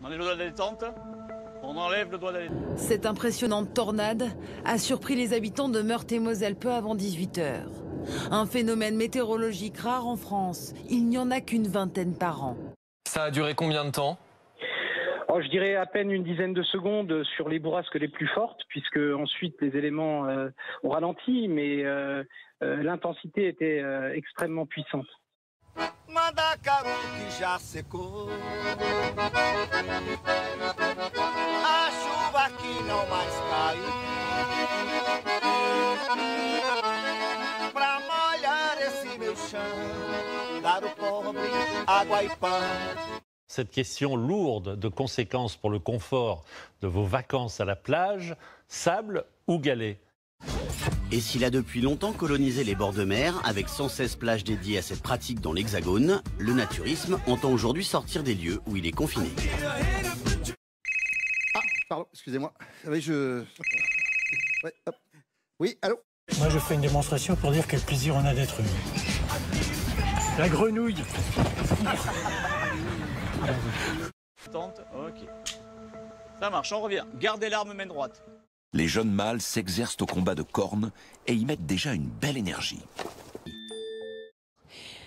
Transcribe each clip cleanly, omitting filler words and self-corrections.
On enlève le doigt de la détente. On enlève le doigt de la détente. Cette impressionnante tornade a surpris les habitants de Meurthe-et-Moselle peu avant 18 h. Un phénomène météorologique rare en France. Il n'y en a qu'une vingtaine par an. Ça a duré combien de temps ? Je dirais à peine une dizaine de secondes sur les bourrasques les plus fortes, puisque ensuite les éléments ont ralenti, mais l'intensité était extrêmement puissante. Cette question lourde de conséquences pour le confort de vos vacances à la plage, sable ou galets? Et s'il a depuis longtemps colonisé les bords de mer, avec 116 plages dédiées à cette pratique dans l'Hexagone, le naturisme entend aujourd'hui sortir des lieux où il est confiné. Ah, pardon, excusez-moi. Oui, ouais, hop. Oui, allô? Moi, je fais une démonstration pour dire quel plaisir on a d'être humain. La grenouille. Ok. Ça marche, on revient. Gardez l'arme main droite. Les jeunes mâles s'exercent au combat de cornes et y mettent déjà une belle énergie.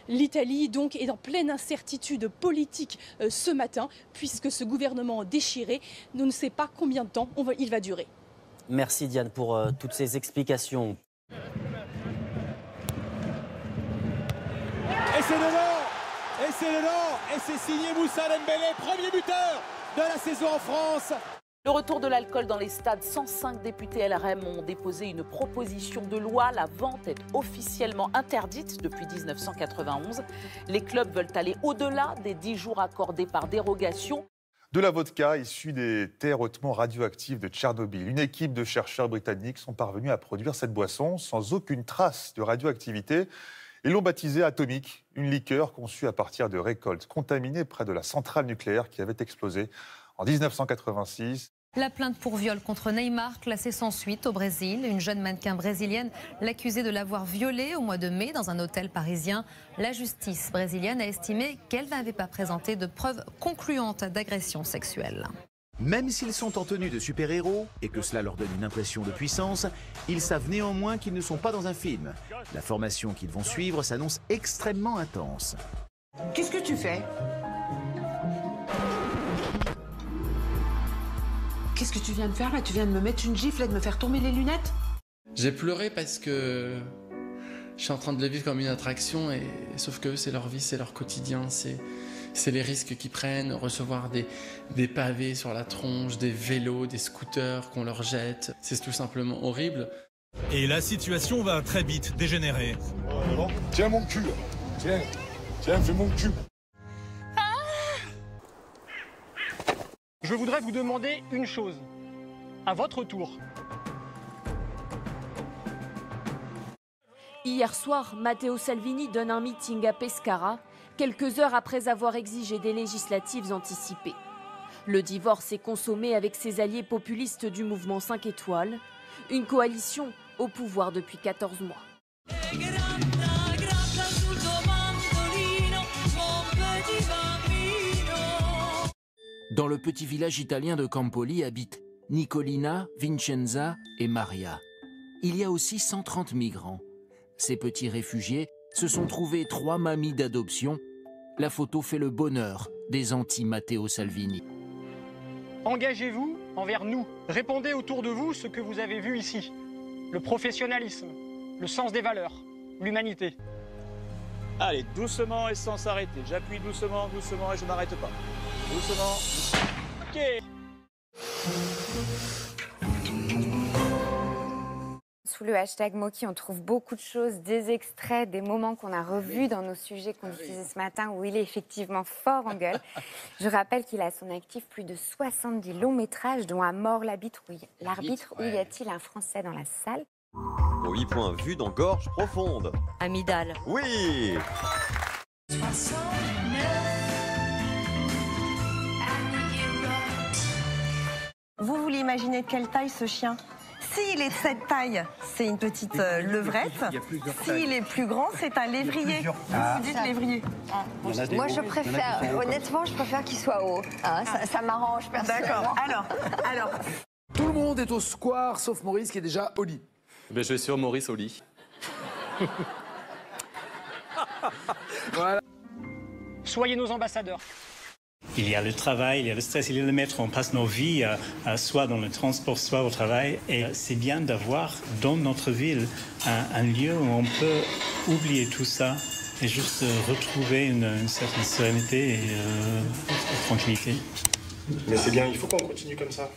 L'Italie donc est en pleine incertitude politique ce matin, puisque ce gouvernement déchiré ne sait pas combien de temps il va durer. Merci Diane pour toutes ces explications. Et c'est dedans! Et c'est dedans! Et c'est signé Moussa Dembélé, premier buteur de la saison en France! Le retour de l'alcool dans les stades, 105 députés LRM ont déposé une proposition de loi. La vente est officiellement interdite depuis 1991. Les clubs veulent aller au-delà des 10 jours accordés par dérogation. De la vodka issue des terres hautement radioactives de Tchernobyl. Une équipe de chercheurs britanniques sont parvenus à produire cette boisson sans aucune trace de radioactivité. Ils l'ont baptisée Atomique, une liqueur conçue à partir de récoltes contaminées près de la centrale nucléaire qui avait explosé en 1986. La plainte pour viol contre Neymar, classée sans suite au Brésil. Une jeune mannequin brésilienne l'accusait de l'avoir violée au mois de mai dans un hôtel parisien. La justice brésilienne a estimé qu'elle n'avait pas présenté de preuves concluantes d'agression sexuelle. Même s'ils sont en tenue de super-héros et que cela leur donne une impression de puissance, ils savent néanmoins qu'ils ne sont pas dans un film. La formation qu'ils vont suivre s'annonce extrêmement intense. Qu'est-ce que tu fais ? Qu'est-ce que tu viens de faire là? Tu viens de me mettre une gifle et de me faire tomber les lunettes? J'ai pleuré parce que je suis en train de le vivre comme une attraction, sauf que c'est leur vie, c'est leur quotidien, c'est les risques qu'ils prennent, recevoir des pavés sur la tronche, des vélos, des scooters qu'on leur jette. C'est tout simplement horrible. Et la situation va très vite dégénérer. Bon, tiens mon cul. Tiens, fais mon cul. Je voudrais vous demander une chose. À votre tour. Hier soir, Matteo Salvini donne un meeting à Pescara, quelques heures après avoir exigé des législatives anticipées. Le divorce est consommé avec ses alliés populistes du mouvement 5 étoiles, une coalition au pouvoir depuis 14 mois. Dans le petit village italien de Campoli habitent Nicolina, Vincenza et Maria. Il y a aussi 130 migrants. Ces petits réfugiés se sont trouvés 3 mamies d'adoption. La photo fait le bonheur des anti-Matteo Salvini. Engagez-vous envers nous. Répondez autour de vous ce que vous avez vu ici. Le professionnalisme, le sens des valeurs, l'humanité. Allez, doucement et sans s'arrêter. J'appuie doucement, doucement et je n'arrête pas. Doucement. Ok. Sous le hashtag Moki, on trouve beaucoup de choses, des extraits, des moments qu'on a revus dans nos sujets qu'on diffusait ce matin, où il est effectivement fort en gueule. Je rappelle qu'il a à son actif plus de 70 longs métrages, dont À mort l'arbitre, où y a-t-il un Français dans la salle? Au 8 points vus dans Gorge profonde. Amygdale. Oui. Vous voulez imaginer de quelle taille ce chien? s'il est de cette taille, c'est une petite levrette. S'il est plus grand, c'est un lévrier. Vous dites lévrier. Moi, je préfère, honnêtement, je préfère qu'il soit haut. Hein, ça m'arrange personnellement. D'accord. Alors. Tout le monde est au square, sauf Maurice qui est déjà au lit. Ben, je vais sur Maurice au lit. Voilà. Soyez nos ambassadeurs. Il y a le travail, il y a le stress, il y a le métro. On passe nos vies soit dans le transport, soit au travail. Et c'est bien d'avoir dans notre ville un lieu où on peut oublier tout ça et juste retrouver une certaine sérénité et tranquillité. Mais c'est bien, il faut qu'on continue comme ça.